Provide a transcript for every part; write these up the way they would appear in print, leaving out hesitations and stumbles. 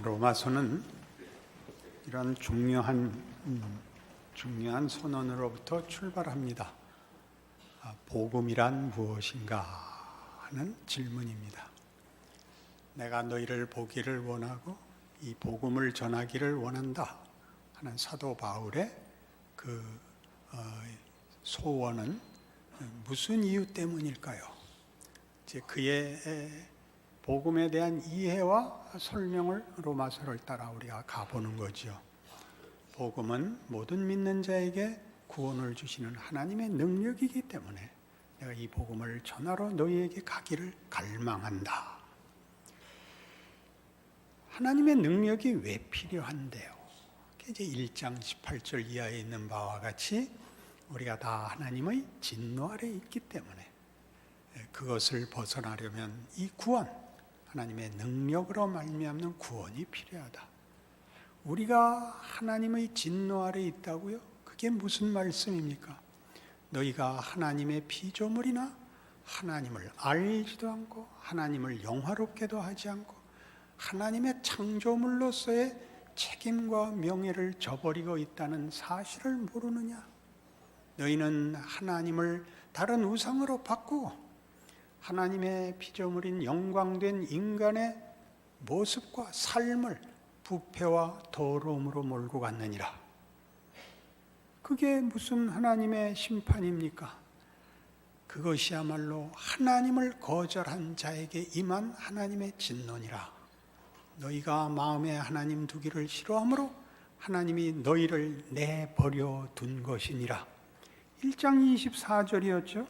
로마서는 이런 중요한 선언으로부터 출발합니다. 복음이란 무엇인가 하는 질문입니다. 내가 너희를 보기를 원하고 이 복음을 전하기를 원한다 하는 사도 바울의 그 소원은 무슨 이유 때문일까요? 이제 그의 복음에 대한 이해와 설명을 로마서를 따라 우리가 가보는 거죠. 복음은 모든 믿는 자에게 구원을 주시는 하나님의 능력이기 때문에 내가 이 복음을 전하러 너희에게 가기를 갈망한다. 하나님의 능력이 왜 필요한데요? 이제 1장 18절 이하에 있는 바와 같이 우리가 다 하나님의 진노 아래 있기 때문에 그것을 벗어나려면 이 구원, 하나님의 능력으로 말미암는 구원이 필요하다. 우리가 하나님의 진노 아래 있다고요? 그게 무슨 말씀입니까? 너희가 하나님의 피조물이나 하나님을 알지도 않고 하나님을 영화롭게도 하지 않고 하나님의 창조물로서의 책임과 명예를 저버리고 있다는 사실을 모르느냐? 너희는 하나님을 다른 우상으로 바꾸고 하나님의 피조물인 영광된 인간의 모습과 삶을 부패와 더러움으로 몰고 갔느니라. 그게 무슨 하나님의 심판입니까? 그것이야말로 하나님을 거절한 자에게 임한 하나님의 진노니라. 너희가 마음에 하나님 두기를 싫어하므로 하나님이 너희를 내버려 둔 것이니라. 1장 24절이었죠.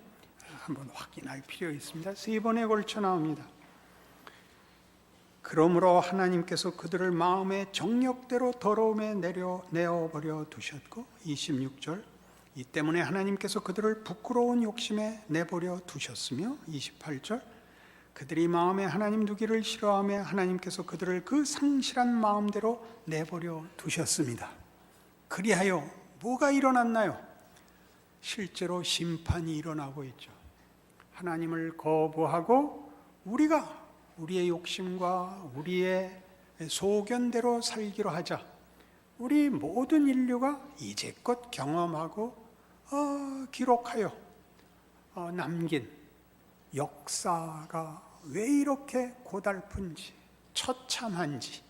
한번 확인할 필요 있습니다. 3번에 걸쳐 나옵니다. 그러므로 하나님께서 그들을 마음의 정욕대로 더러움에 내어버려 두셨고 26절 이 때문에 하나님께서 그들을 부끄러운 욕심에 내버려 두셨으며 28절 그들이 마음에 하나님 두기를 싫어하며 하나님께서 그들을 그 상실한 마음대로 내버려 두셨습니다. 그리하여 뭐가 일어났나요? 실제로 심판이 일어나고 있죠. 하나님을 거부하고 우리가 우리의 욕심과 우리의 소견대로 살기로 하자. 우리 모든 인류가 이제껏 경험하고 기록하여 남긴 역사가 왜 이렇게 고달픈지 처참한지를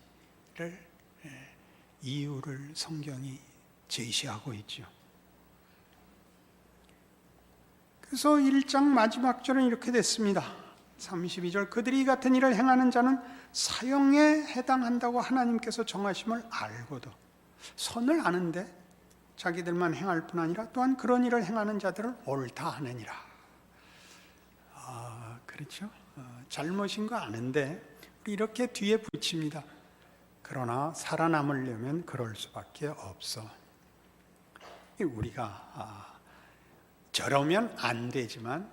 이유를 성경이 제시하고 있죠. 그래서 1장 마지막 절은 이렇게 됐습니다. 32절 그들이 이 같은 일을 행하는 자는 사형에 해당한다고 하나님께서 정하심을 알고도 선을 아는데 자기들만 행할 뿐 아니라 또한 그런 일을 행하는 자들을 옳다 하느니라. 그렇죠? 잘못인 거 아는데 이렇게 뒤에 붙입니다. 그러나 살아남으려면 그럴 수밖에 없어. 우리가 저러면 안 되지만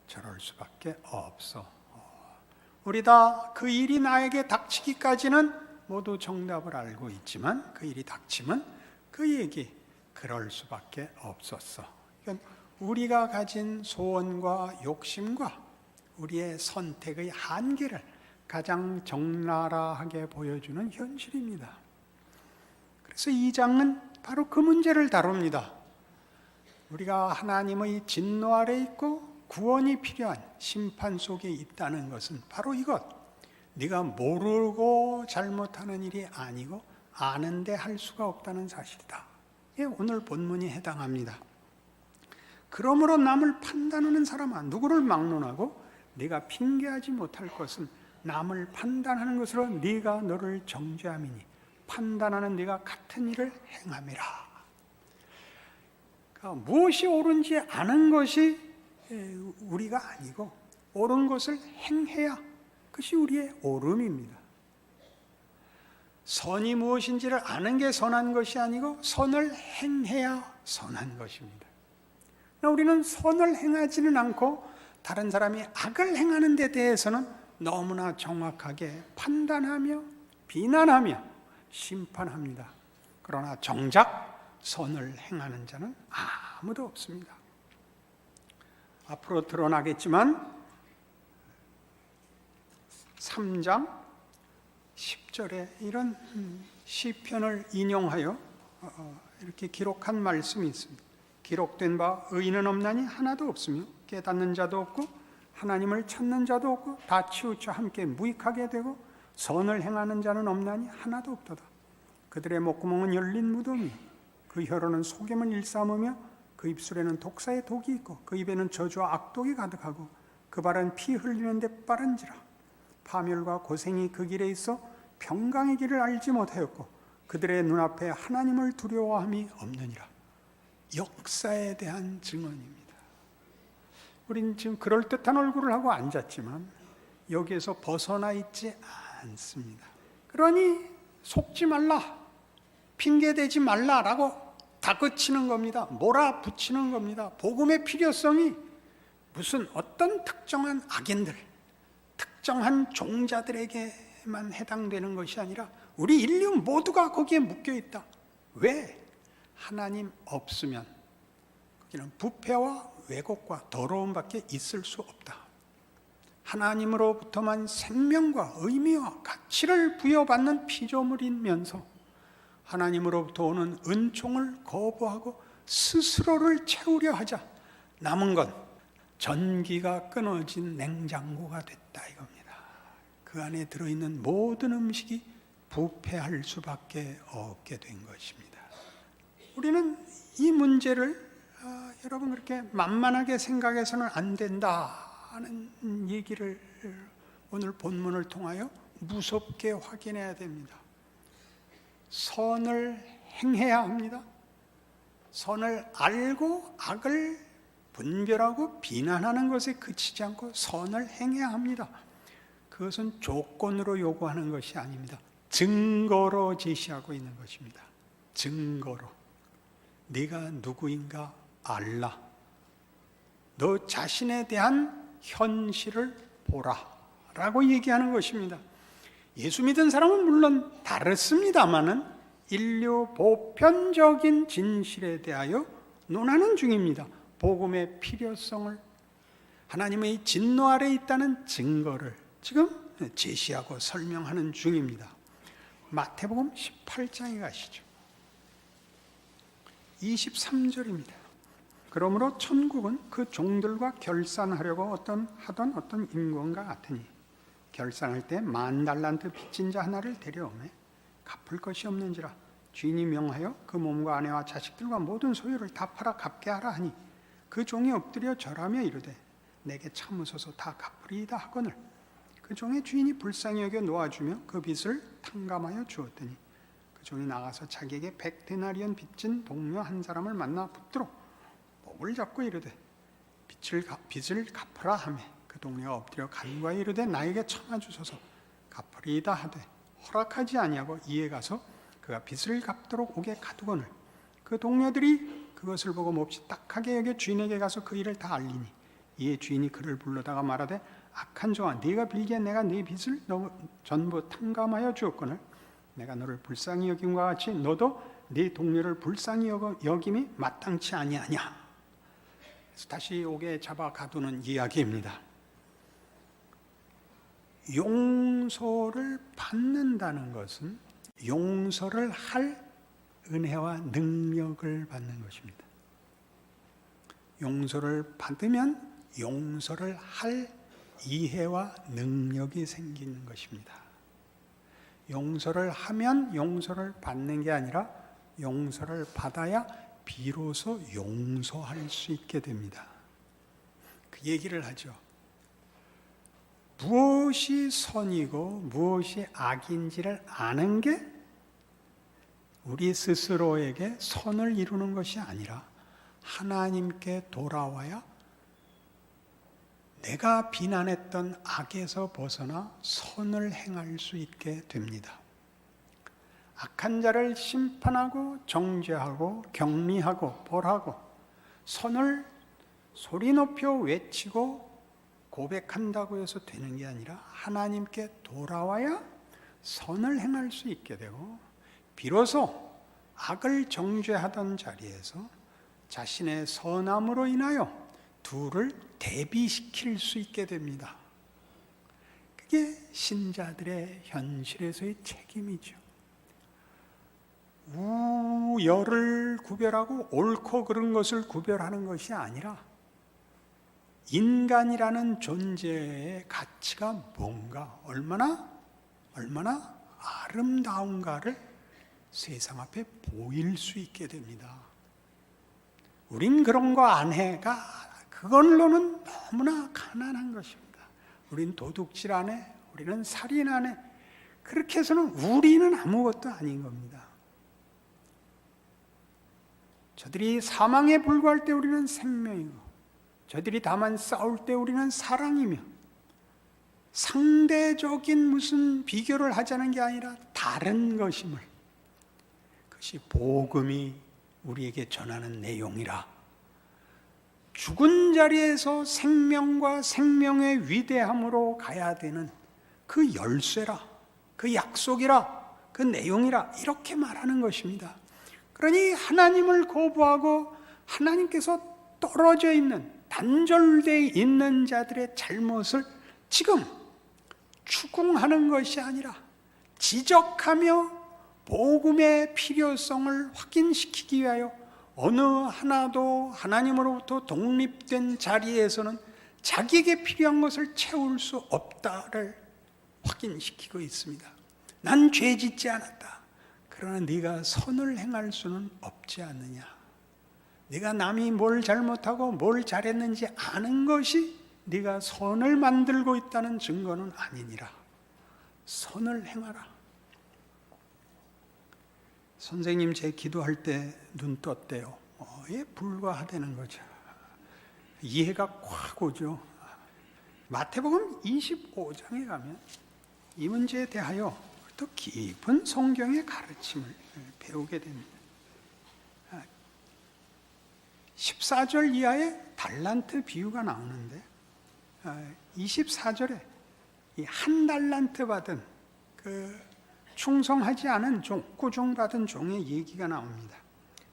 저럴 수밖에 없어. 우리 다 그 일이 나에게 닥치기까지는 모두 정답을 알고 있지만 그 일이 닥치면 그에게 그럴 수밖에 없었어. 그러니까 우리가 가진 소원과 욕심과 우리의 선택의 한계를 가장 적나라하게 보여주는 현실입니다. 그래서 이 장은 바로 그 문제를 다룹니다. 우리가 하나님의 진노 아래 있고 구원이 필요한 심판 속에 있다는 것은 바로 이것. 네가 모르고 잘못하는 일이 아니고 아는데 할 수가 없다는 사실이다. 이게 오늘 본문이 해당합니다. 그러므로 남을 판단하는 사람아 누구를 막론하고 네가 핑계하지 못할 것은 남을 판단하는 것으로 네가 너를 정죄함이니 판단하는 네가 같은 일을 행함이라. 그러니까 무엇이 옳은지 아는 것이 우리가 아니고 옳은 것을 행해야 그것이 우리의 옳음입니다. 선이 무엇인지를 아는 게 선한 것이 아니고 선을 행해야 선한 것입니다. 우리는 선을 행하지는 않고 다른 사람이 악을 행하는 데 대해서는 너무나 정확하게 판단하며 비난하며 심판합니다. 그러나 정작 선을 행하는 자는 아무도 없습니다. 앞으로 드러나겠지만 3장 10절에 이런 시편을 인용하여 이렇게 기록한 말씀이 있습니다. 기록된 바 의인은 없나니 하나도 없으며 깨닫는 자도 없고 하나님을 찾는 자도 없고 다 치우쳐 함께 무익하게 되고 선을 행하는 자는 없나니 하나도 없도다. 그들의 목구멍은 열린 무덤이 그 혀로는 속임을 일삼으며 그 입술에는 독사의 독이 있고 그 입에는 저주와 악독이 가득하고 그 발은 피 흘리는 데 빠른지라. 파멸과 고생이 그 길에 있어 평강의 길을 알지 못하였고 그들의 눈앞에 하나님을 두려워함이 없느니라. 역사에 대한 증언입니다. 우린 지금 그럴듯한 얼굴을 하고 앉았지만 여기에서 벗어나 있지 않습니다. 그러니 속지 말라, 핑계대지 말라라고 다그치는 겁니다. 몰아붙이는 겁니다. 복음의 필요성이 무슨 어떤 특정한 악인들, 특정한 종자들에게만 해당되는 것이 아니라 우리 인류 모두가 거기에 묶여 있다. 왜? 하나님 없으면 거기는 부패와 왜곡과 더러움밖에 있을 수 없다. 하나님으로부터만 생명과 의미와 가치를 부여받는 피조물이면서 하나님으로부터 오는 은총을 거부하고 스스로를 채우려 하자 남은 건 전기가 끊어진 냉장고가 됐다 이겁니다. 그 안에 들어있는 모든 음식이 부패할 수밖에 없게 된 것입니다. 우리는 이 문제를 여러분 그렇게 만만하게 생각해서는 안 된다는 얘기를 오늘 본문을 통하여 무섭게 확인해야 됩니다. 선을 행해야 합니다. 선을 알고 악을 분별하고 비난하는 것에 그치지 않고 선을 행해야 합니다. 그것은 조건으로 요구하는 것이 아닙니다. 증거로 제시하고 있는 것입니다. 증거로. 네가 누구인가 알라. 너 자신에 대한 현실을 보라 라고 얘기하는 것입니다. 예수 믿은 사람은 물론 다르습니다마는 인류 보편적인 진실에 대하여 논하는 중입니다. 복음의 필요성을, 하나님의 진노 아래 있다는 증거를 지금 제시하고 설명하는 중입니다. 마태복음 18장에 가시죠. 23절입니다. 그러므로 천국은 그 종들과 결산하려고 하던 어떤 인권과 같으니 결산할 때 10,000달란트 빚진 자 하나를 데려오매 갚을 것이 없는지라. 주인이 명하여 그 몸과 아내와 자식들과 모든 소유를 다 팔아 갚게 하라 하니 그 종이 엎드려 절하며 이르되 내게 참으소서 다 갚으리이다 하거늘 그 종의 주인이 불쌍히 여겨 놓아주며 그 빚을 탕감하여 주었더니 그 종이 나가서 자기에게 100데나리온 빚진 동료 한 사람을 만나 붙들어 목을 잡고 이르되 빚을 갚으라 하매 그 동료가 엎드려 간구하여 이르되 나에게 청하주소서 갚으리이다 하되 허락하지 아니하고 이에 가서 그가 빚을 갚도록 옥에 가두거늘 그 동료들이 그것을 보고 몹시 딱하게 여겨 주인에게 가서 그 일을 다 알리니 이에 주인이 그를 불러다가 말하되 악한 종아 네가 빌기에 내가 네 빚을 전부 탕감하여 주었거늘 내가 너를 불쌍히 여김과 같이 너도 네 동료를 불쌍히 여김이 마땅치 아니하냐. 그래서 다시 옥에 잡아 가두는 이야기입니다. 용서를 받는다는 것은 용서를 할 은혜와 능력을 받는 것입니다. 용서를 받으면 용서를 할 이해와 능력이 생기는 것입니다. 용서를 하면 용서를 받는 게 아니라 용서를 받아야 비로소 용서할 수 있게 됩니다. 그 얘기를 하죠. 무엇이 선이고 무엇이 악인지를 아는 게 우리 스스로에게 선을 이루는 것이 아니라 하나님께 돌아와야 내가 비난했던 악에서 벗어나 선을 행할 수 있게 됩니다. 악한 자를 심판하고 정죄하고 격리하고 벌하고 선을 소리 높여 외치고 고백한다고 해서 되는 게 아니라 하나님께 돌아와야 선을 행할 수 있게 되고 비로소 악을 정죄하던 자리에서 자신의 선함으로 인하여 둘을 대비시킬 수 있게 됩니다. 이게 신자들의 현실에서의 책임이죠. 우열을 구별하고 옳고 그른 것을 구별하는 것이 아니라 인간이라는 존재의 가치가 뭔가, 얼마나 아름다운가를 세상 앞에 보일 수 있게 됩니다. 우린 그런 거 안 해가 그걸로는 너무나 가난한 것입니다. 우린 도둑질 안 해, 우리는 살인 안 해. 그렇게 해서는 우리는 아무것도 아닌 겁니다. 저들이 사망에 불과할 때 우리는 생명이고, 저들이 다만 싸울 때 우리는 사랑이며, 상대적인 무슨 비교를 하자는 게 아니라 다른 것임을, 그것이 복음이 우리에게 전하는 내용이라, 죽은 자리에서 생명과 생명의 위대함으로 가야 되는 그 열쇠라, 그 약속이라, 그 내용이라, 이렇게 말하는 것입니다. 그러니 하나님을 거부하고 하나님께서 떨어져 있는, 단절되어 있는 자들의 잘못을 지금 추궁하는 것이 아니라 지적하며 복음의 필요성을 확인시키기 위하여 어느 하나도 하나님으로부터 독립된 자리에서는 자기에게 필요한 것을 채울 수 없다를 확인시키고 있습니다. 난 죄 짓지 않았다. 그러나 네가 선을 행할 수는 없지 않느냐. 네가 남이 뭘 잘못하고 뭘 잘했는지 아는 것이 네가 선을 만들고 있다는 증거는 아니니라. 선을 행하라. 선생님 제 기도할 때 눈 떴대요. 불과하다는 거죠. 이해가 확 오죠. 마태복음 25장에 가면 이 문제에 대하여 더 깊은 성경의 가르침을 배우게 됩니다. 14절 이하의 달란트 비유가 나오는데 24절에 이 한 달란트 받은 그 충성하지 않은 종, 꾸중 받은 종의 얘기가 나옵니다.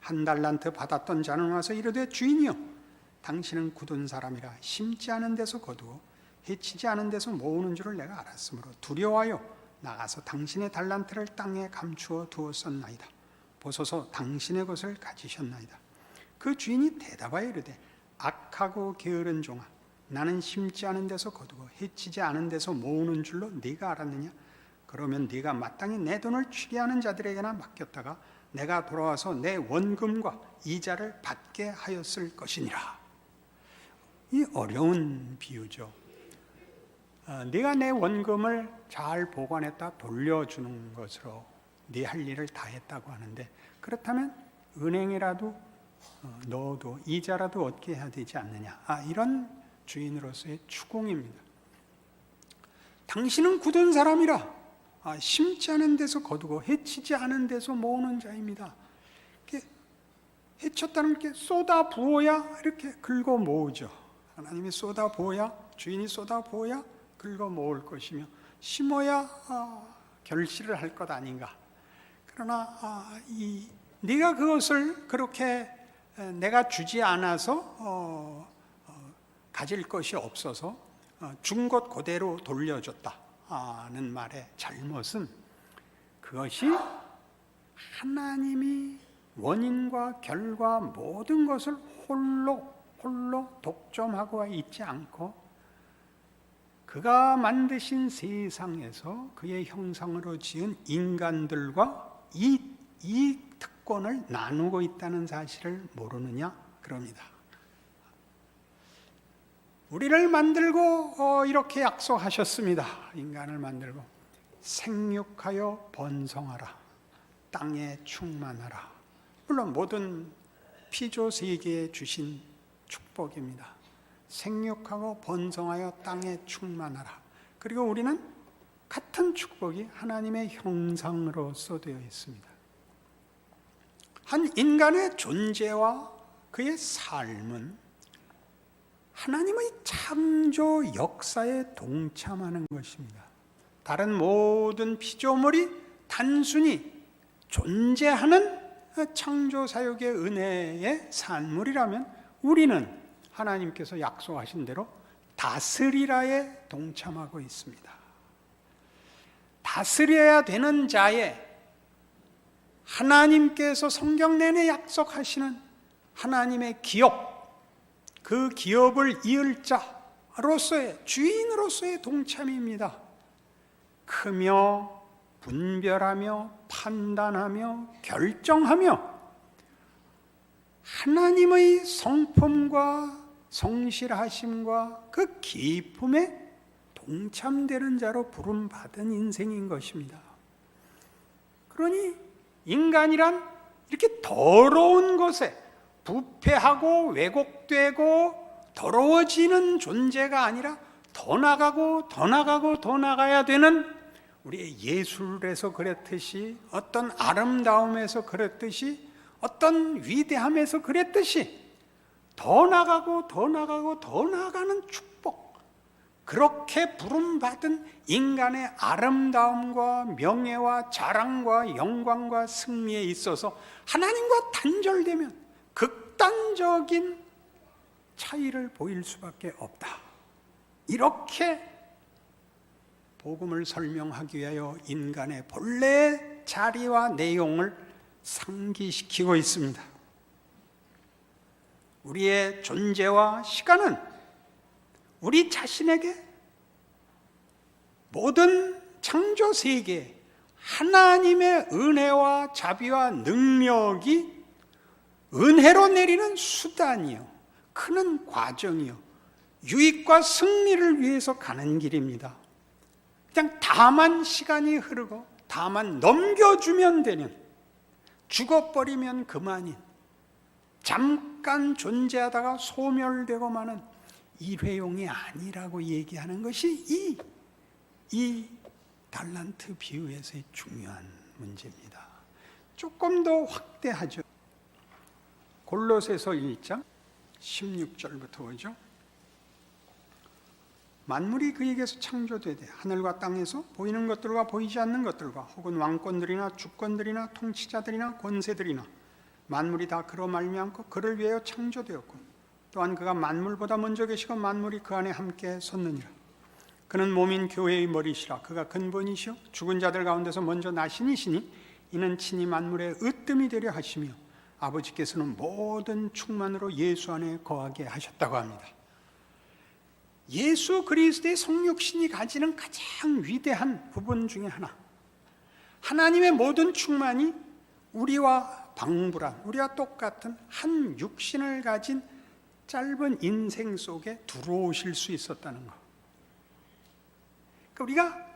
한 달란트 받았던 자는 와서 이르되 주인이여, 당신은 굳은 사람이라 심지 않은 데서 거두어 해치지 않은 데서 모으는 줄을 내가 알았으므로 두려워하여 나가서 당신의 달란트를 땅에 감추어 두었었나이다. 보소서 당신의 것을 가지셨나이다. 그 주인이 대답하여 이르되 악하고 게으른 종아, 나는 심지 않은 데서 거두고 해치지 않은 데서 모으는 줄로 네가 알았느냐? 그러면 네가 마땅히 내 돈을 취리하는 자들에게나 맡겼다가 내가 돌아와서 내 원금과 이자를 받게 하였을 것이니라. 이 어려운 비유죠. 네가 내 원금을 잘 보관했다 돌려주는 것으로 네 할 일을 다 했다고 하는데, 그렇다면 은행이라도 넣어도 이자라도 얻게 해야 되지 않느냐. 이런 주인으로서의 추궁입니다. 당신은 굳은 사람이라 심지 않은 데서 거두고 해치지 않은 데서 모으는 자입니다. 이렇게 해쳤다는 게 쏟아 부어야 이렇게 긁어 모으죠. 하나님이 쏟아 부어야, 주인이 쏟아 부어야 긁어 모을 것이며, 심어야 결실을 할 것 아닌가. 그러나 네가 그것을 그렇게 내가 주지 않아서 가질 것이 없어서 준 것 그대로 돌려줬다는 말의 잘못은, 그것이 하나님이 원인과 결과 모든 것을 홀로 독점하고 있지 않고 그가 만드신 세상에서 그의 형상으로 지은 인간들과 이 특권을 나누고 있다는 사실을 모르느냐 그럽니다. 우리를 만들고 이렇게 약속하셨습니다. 인간을 만들고 생육하여 번성하라, 땅에 충만하라. 물론 모든 피조 세계에 주신 축복입니다. 생육하고 번성하여 땅에 충만하라. 그리고 우리는 같은 축복이 하나님의 형상으로서 되어 있습니다. 한 인간의 존재와 그의 삶은 하나님의 창조 역사에 동참하는 것입니다. 다른 모든 피조물이 단순히 존재하는 창조 사역의 은혜의 산물이라면, 우리는 하나님께서 약속하신 대로 다스리라에 동참하고 있습니다. 다스려야 되는 자에 하나님께서 성경 내내 약속하시는 하나님의 기업, 그 기업을 이을 자로서의 주인으로서의 동참입니다. 크며 분별하며 판단하며 결정하며 하나님의 성품과 성실하심과 그 기쁨에 동참되는 자로 부름받은 인생인 것입니다. 그러니 인간이란 이렇게 더러운 것에 부패하고 왜곡되고 더러워지는 존재가 아니라 더 나가고 더 나가고 더 나가야 되는, 우리의 예술에서 그랬듯이, 어떤 아름다움에서 그랬듯이, 어떤 위대함에서 그랬듯이 더 나가고 더 나가고 더 나가는 축복, 그렇게 부름받은 인간의 아름다움과 명예와 자랑과 영광과 승리에 있어서 하나님과 단절되면 극단적인 차이를 보일 수밖에 없다. 이렇게 복음을 설명하기 위하여 인간의 본래의 자리와 내용을 상기시키고 있습니다. 우리의 존재와 시간은 우리 자신에게 모든 창조 세계에 하나님의 은혜와 자비와 능력이 은혜로 내리는 수단이요, 크는 과정이요, 유익과 승리를 위해서 가는 길입니다. 그냥 다만 시간이 흐르고 다만 넘겨주면 되는, 죽어버리면 그만인, 잠깐 존재하다가 소멸되고 마는 일회용이 아니라고 얘기하는 것이 이 달란트 비유에서의 중요한 문제입니다. 조금 더 확대하죠. 골로새서 1장 16절부터 오죠. 만물이 그에게서 창조되되 하늘과 땅에서 보이는 것들과 보이지 않는 것들과 혹은 왕권들이나 주권들이나 통치자들이나 권세들이나 만물이 다 그로 말미암고 그를 위하여 창조되었고 또한 그가 만물보다 먼저 계시고 만물이 그 안에 함께 섰느니라. 그는 몸인 교회의 머리시라. 그가 근본이시요 죽은 자들 가운데서 먼저 나신 이시니 이는 친히 만물의 으뜸이 되려 하시며 아버지께서는 모든 충만으로 예수 안에 거하게 하셨다고 합니다. 예수 그리스도의 성육신이 가지는 가장 위대한 부분 중에 하나, 하나님의 모든 충만이 우리와 방불한, 우리와 똑같은 한 육신을 가진 짧은 인생 속에 들어오실 수 있었다는 것. 그러니까 우리가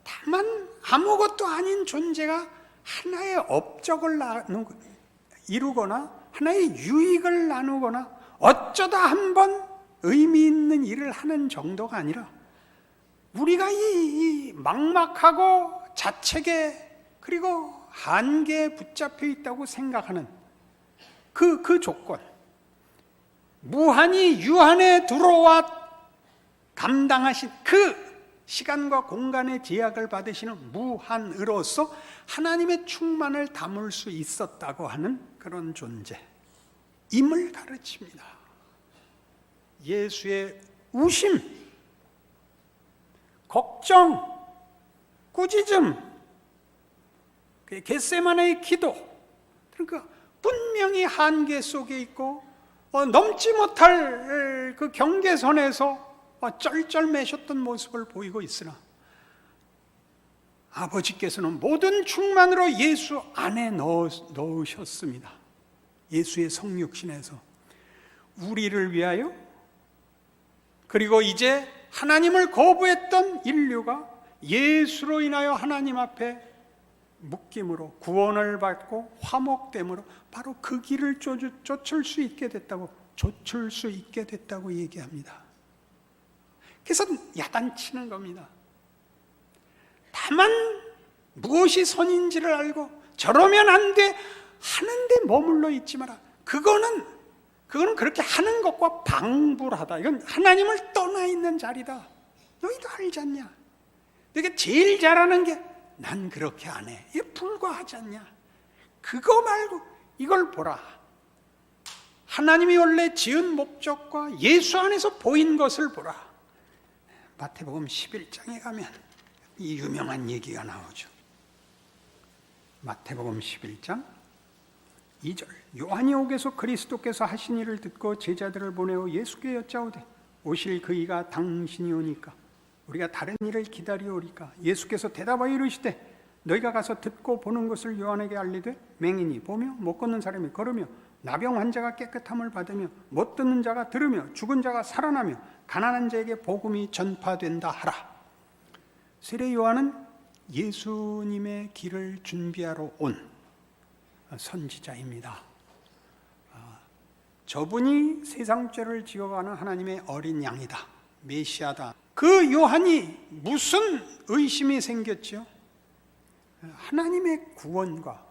다만 아무것도 아닌 존재가 하나의 업적을 이루거나 하나의 유익을 나누거나 어쩌다 한번 의미 있는 일을 하는 정도가 아니라 우리가 이 막막하고 자책에 그리고 한계에 붙잡혀 있다고 생각하는 그 조건, 무한히 유한에 들어와 감당하신 그 시간과 공간의 제약을 받으시는 무한으로서 하나님의 충만을 담을 수 있었다고 하는 그런 존재임을 가르칩니다. 예수의 우심, 걱정, 꾸짖음, 겟세마네의 기도, 그러니까 분명히 한계 속에 있고 넘지 못할 그 경계선에서 쩔쩔매셨던 모습을 보이고 있으나 아버지께서는 모든 충만으로 예수 안에 넣으셨습니다. 예수의 성육신에서 우리를 위하여, 그리고 이제 하나님을 거부했던 인류가 예수로 인하여 하나님 앞에 묶임으로 구원을 받고 화목됨으로 바로 그 길을 쫓을 수 있게 됐다고 얘기합니다. 그래서 야단치는 겁니다. 다만 무엇이 선인지를 알고 저러면 안 돼 하는데 머물러 있지 마라. 그거는 그렇게 하는 것과 방불하다. 이건 하나님을 떠나 있는 자리다. 너희도 알지 않냐? 너희가 제일 잘하는 게 난 그렇게 안 해. 이게 불과하지 않냐? 그거 말고 이걸 보라. 하나님이 원래 지은 목적과 예수 안에서 보인 것을 보라. 마태복음 11장에 가면 이 유명한 얘기가 나오죠. 마태복음 11장 2절. 요한이 오게서 그리스도께서 하신 일을 듣고 제자들을 보내어 예수께 여짜오되 오실 그 이가 당신이 오니까 우리가 다른 일을 기다리오리까. 예수께서 대답하여 이르시되 너희가 가서 듣고 보는 것을 요한에게 알리되 맹인이 보며 못 걷는 사람이 걸으며 나병 환자가 깨끗함을 받으며 못 듣는 자가 들으며 죽은 자가 살아나며 가난한 자에게 복음이 전파된다 하라. 세례 요한은 예수님의 길을 준비하러 온 선지자입니다. 저분이 세상 죄를 지어가는 하나님의 어린 양이다, 메시아다. 그 요한이 무슨 의심이 생겼죠? 하나님의 구원과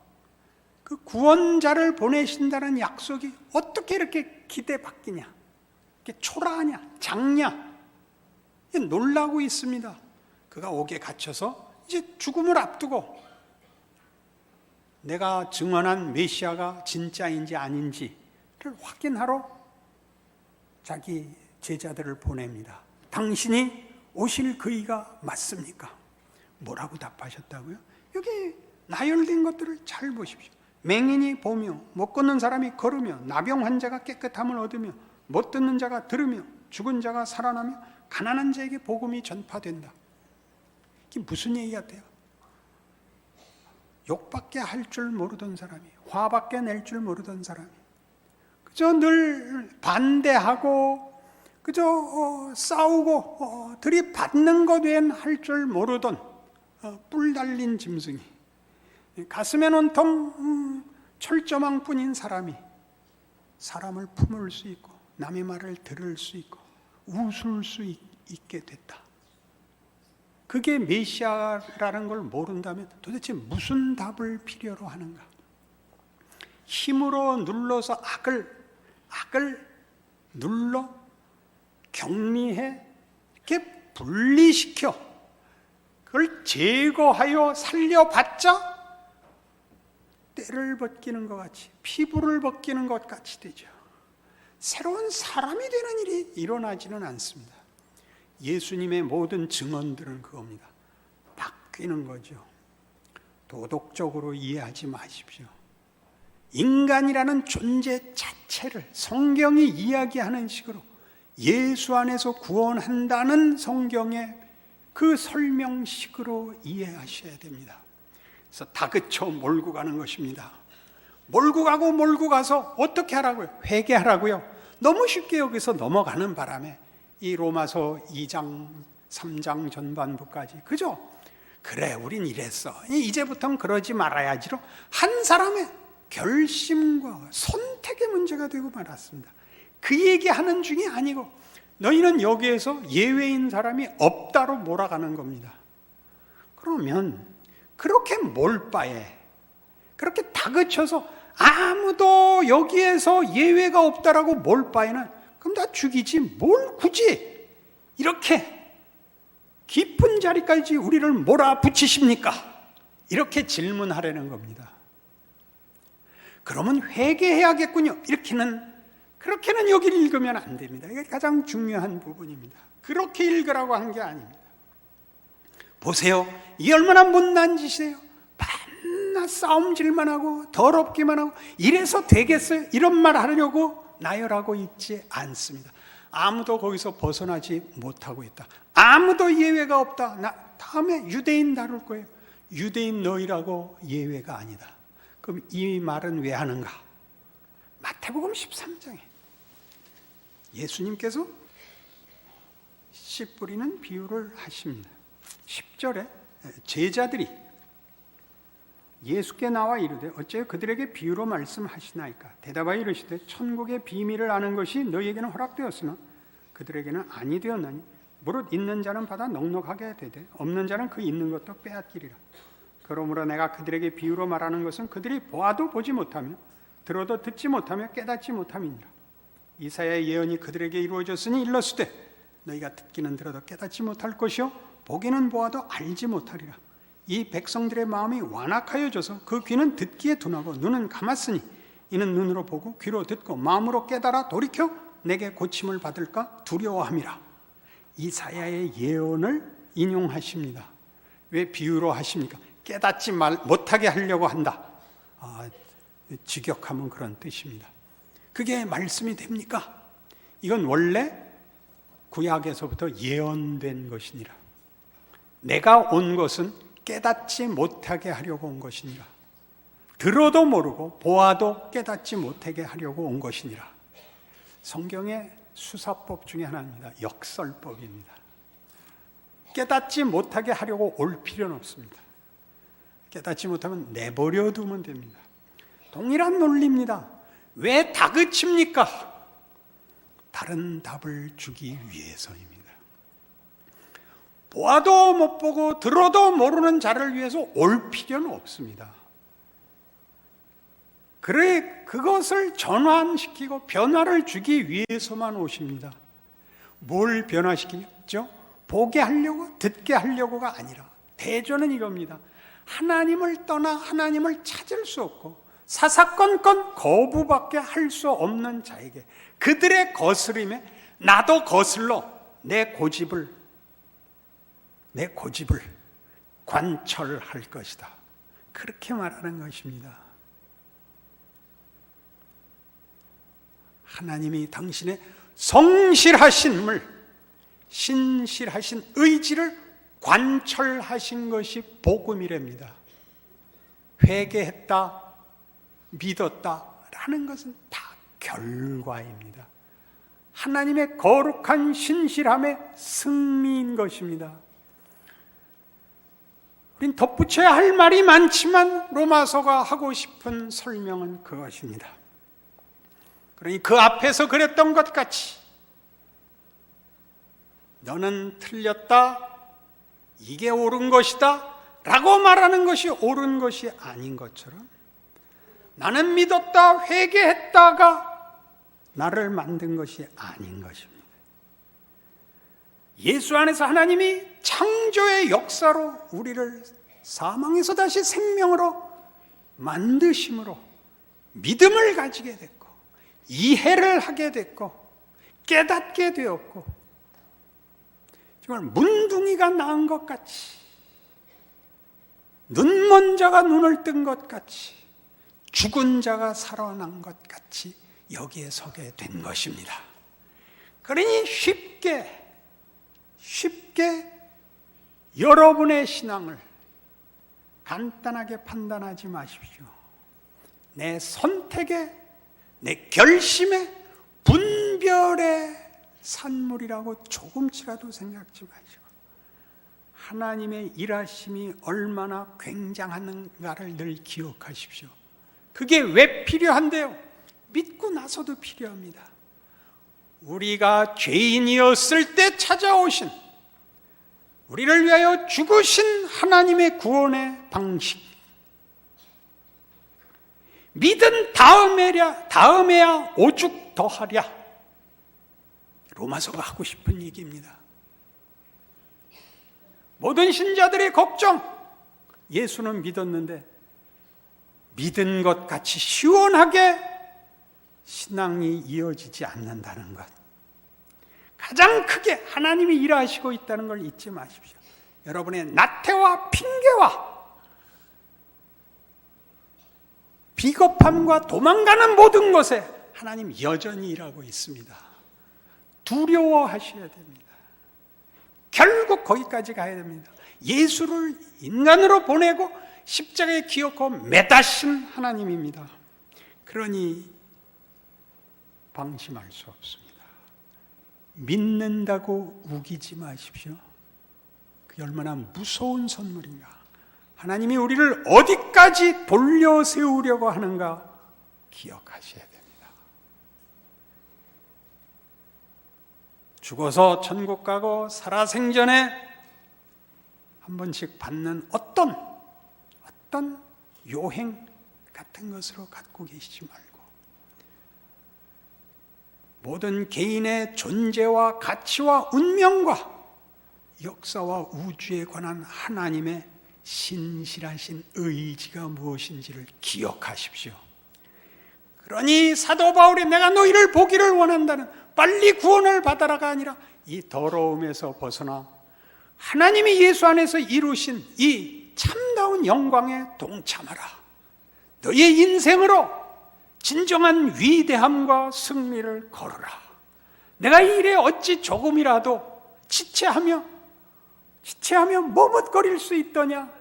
그 구원자를 보내신다는 약속이 어떻게 이렇게 기대받기냐, 이렇게 초라하냐, 작냐, 놀라고 있습니다. 그가 옥에 갇혀서 이제 죽음을 앞두고 내가 증언한 메시아가 진짜인지 아닌지를 확인하러 자기 제자들을 보냅니다. 당신이 오실 그 이가 맞습니까? 뭐라고 답하셨다고요? 여기 나열된 것들을 잘 보십시오. 맹인이 보며 못 걷는 사람이 걸으며 나병 환자가 깨끗함을 얻으며 못 듣는 자가 들으며 죽은 자가 살아나며 가난한 자에게 복음이 전파된다. 이게 무슨 얘기 같아요? 욕밖에 할 줄 모르던 사람이, 화밖에 낼 줄 모르던 사람이, 그저 늘 반대하고 그저 싸우고 들이받는 것 외엔 할 줄 모르던 뿔 달린 짐승이, 가슴엔 온통 철조망뿐인 사람이 사람을 품을 수 있고 남의 말을 들을 수 있고 웃을 수 있게 됐다. 그게 메시아라는 걸 모른다면 도대체 무슨 답을 필요로 하는가? 힘으로 눌러서 악을 눌러 격리해 이렇게 분리시켜 그걸 제거하여 살려봤자 때를 벗기는 것 같이, 피부를 벗기는 것 같이 되죠. 새로운 사람이 되는 일이 일어나지는 않습니다. 예수님의 모든 증언들은 그겁니다. 바뀌는 거죠. 도덕적으로 이해하지 마십시오. 인간이라는 존재 자체를 성경이 이야기하는 식으로 예수 안에서 구원한다는 성경의 그 설명식으로 이해하셔야 됩니다. 그래서 다그쳐 몰고 가는 것입니다. 몰고 가서 어떻게 하라고요? 회개하라고요. 너무 쉽게 여기서 넘어가는 바람에 이 로마서 2장 3장 전반부까지, 그죠? 그래, 우린 이랬어, 이제부터는 그러지 말아야지로 한 사람의 결심과 선택의 문제가 되고 말았습니다. 그 얘기하는 중이 아니고 너희는 여기에서 예외인 사람이 없다로 몰아가는 겁니다. 그러면 그렇게 몰바에 그렇게 다그쳐서 아무도 여기에서 예외가 없다라고 몰바에는 그럼 다 죽이지 뭘 굳이 이렇게 깊은 자리까지 우리를 몰아붙이십니까? 이렇게 질문하려는 겁니다. 그러면 회개해야겠군요. 그렇게는 여기를 읽으면 안 됩니다. 이게 가장 중요한 부분입니다. 그렇게 읽으라고 한 게 아닙니다. 보세요. 이 얼마나 못난 짓이에요. 밤낮 싸움질만 하고 더럽기만 하고 이래서 되겠어요? 이런 말 하려고 나열하고 있지 않습니다. 아무도 거기서 벗어나지 못하고 있다. 아무도 예외가 없다. 다음에 유대인 다룰 거예요. 유대인 너희라고 예외가 아니다. 그럼 이 말은 왜 하는가? 마태복음 13장에 예수님께서 씨 뿌리는 비유를 하십니다. 10절에 제자들이 예수께 나와 이르되 어째 그들에게 비유로 말씀하시나이까? 대답하여 이르시되 천국의 비밀을 아는 것이 너희에게는 허락되었으나 그들에게는 아니 되었나니 무릇 있는 자는 받아 넉넉하게 되되 없는 자는 그 있는 것도 빼앗기리라. 그러므로 내가 그들에게 비유로 말하는 것은 그들이 보아도 보지 못하며 들어도 듣지 못하며 깨닫지 못함이니라. 이사야의 예언이 그들에게 이루어졌으니 일렀으되 너희가 듣기는 들어도 깨닫지 못할 것이요 보기는 보아도 알지 못하리라. 이 백성들의 마음이 완악하여져서 그 귀는 듣기에 둔하고 눈은 감았으니 이는 눈으로 보고 귀로 듣고 마음으로 깨달아 돌이켜 내게 고침을 받을까 두려워함이라. 이사야의 예언을 인용하십니다. 왜 비유로 하십니까? 깨닫지 못하게 하려고 한다. 직역하면 그런 뜻입니다. 그게 말씀이 됩니까? 이건 원래 구약에서부터 예언된 것이니라. 내가 온 것은 깨닫지 못하게 하려고 온 것이니라. 들어도 모르고 보아도 깨닫지 못하게 하려고 온 것이니라. 성경의 수사법 중에 하나입니다. 역설법입니다. 깨닫지 못하게 하려고 올 필요는 없습니다. 깨닫지 못하면 내버려 두면 됩니다. 동일한 논리입니다. 왜 다그칩니까? 다른 답을 주기 위해서입니다. 보아도 못 보고 들어도 모르는 자를 위해서 올 필요는 없습니다. 그래, 그것을 전환시키고 변화를 주기 위해서만 오십니다. 뭘 변화시키죠? 보게 하려고, 듣게 하려고가 아니라 대조는 이겁니다. 하나님을 떠나 하나님을 찾을 수 없고 사사건건 거부밖에 할 수 없는 자에게 그들의 거스림에 나도 거슬러 내 고집을 관철할 것이다. 그렇게 말하는 것입니다. 하나님이 당신의 성실하심을, 신실하신 의지를 관철하신 것이 복음이랍니다. 회개했다, 믿었다라는 것은 다 결과입니다. 하나님의 거룩한 신실함의 승리인 것입니다. 우린 덧붙여야 할 말이 많지만 로마서가 하고 싶은 설명은 그것입니다. 그러니 그 앞에서 그랬던 것 같이 너는 틀렸다, 이게 옳은 것이다 라고 말하는 것이 옳은 것이 아닌 것처럼 나는 믿었다, 회개했다가 나를 만든 것이 아닌 것입니다. 예수 안에서 하나님이 창조의 역사로 우리를 사망에서 다시 생명으로 만드심으로 믿음을 가지게 됐고 이해를 하게 됐고 깨닫게 되었고 정말 문둥이가 낳은 것 같이 눈먼 자가 눈을 뜬 것 같이 죽은 자가 살아난 것 같이 여기에 서게 된 것입니다. 그러니 쉽게 여러분의 신앙을 간단하게 판단하지 마십시오. 내 선택에, 내 결심에, 분별의 산물이라고 조금치라도 생각지 마시고 하나님의 일하심이 얼마나 굉장한가를 늘 기억하십시오. 그게 왜 필요한데요? 믿고 나서도 필요합니다. 우리가 죄인이었을 때 찾아오신, 우리를 위하여 죽으신 하나님의 구원의 방식, 믿은 다음에야 오죽 더하랴. 로마서가 하고 싶은 얘기입니다. 모든 신자들의 걱정, 예수는 믿었는데 믿은 것 같이 시원하게 신앙이 이어지지 않는다는 것, 가장 크게 하나님이 일하시고 있다는 걸 잊지 마십시오. 여러분의 나태와 핑계와 비겁함과 도망가는 모든 것에 하나님 여전히 일하고 있습니다. 두려워하셔야 됩니다. 결국 거기까지 가야 됩니다. 예수를 인간으로 보내고 십자가에 기어코 매다신 하나님입니다. 그러니 방심할 수 없습니다. 믿는다고 우기지 마십시오. 그게 얼마나 무서운 선물인가. 하나님이 우리를 어디까지 돌려 세우려고 하는가 기억하셔야 됩니다. 죽어서 천국 가고 살아생전에 한 번씩 받는 어떤 요행 같은 것으로 갖고 계시지 말고 모든 개인의 존재와 가치와 운명과 역사와 우주에 관한 하나님의 신실하신 의지가 무엇인지를 기억하십시오. 그러니 사도 바울이 내가 너희를 보기를 원한다는 빨리 구원을 받아라가 아니라 이 더러움에서 벗어나 하나님이 예수 안에서 이루신 이 참다운 영광에 동참하라. 너의 인생으로 진정한 위대함과 승리를 거르라. 내가 이 일에 어찌 조금이라도 지체하며 머뭇거릴 수 있더냐.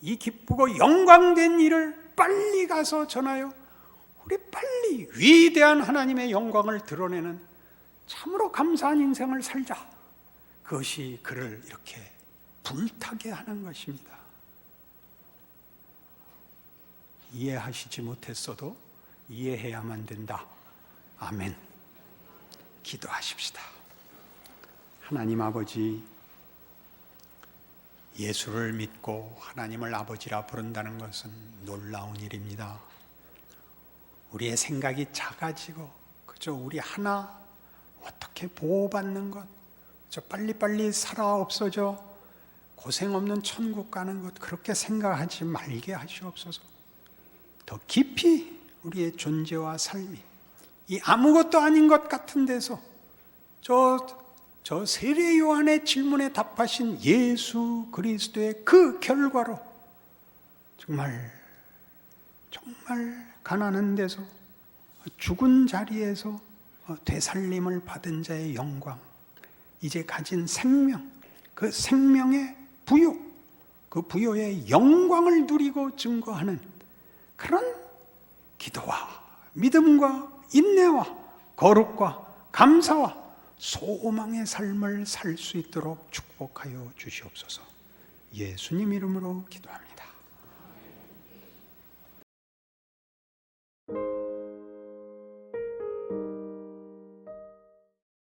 이 기쁘고 영광된 일을 빨리 가서 전하여 우리 빨리 위대한 하나님의 영광을 드러내는 참으로 감사한 인생을 살자. 그것이 그를 이렇게 불타게 하는 것입니다. 이해하시지 못했어도 이해해야만 된다. 아멘. 기도하십시다. 하나님 아버지, 예수를 믿고 하나님을 아버지라 부른다는 것은 놀라운 일입니다. 우리의 생각이 작아지고 그저 우리 하나 어떻게 보호받는 것, 저 빨리빨리 살아 없어져 고생 없는 천국 가는 것, 그렇게 생각하지 말게 하시옵소서. 더 깊이 우리의 존재와 삶이 이 아무것도 아닌 것 같은 데서 저 세례 요한의 질문에 답하신 예수 그리스도의 그 결과로 정말 가난한 데서, 죽은 자리에서 되살림을 받은 자의 영광, 이제 가진 생명, 그 생명의 부요, 그 부요의 영광을 누리고 증거하는 그런 기도와 믿음과 인내와 거룩과 감사와 소망의 삶을 살 수 있도록 축복하여 주시옵소서. 예수님 이름으로 기도합니다.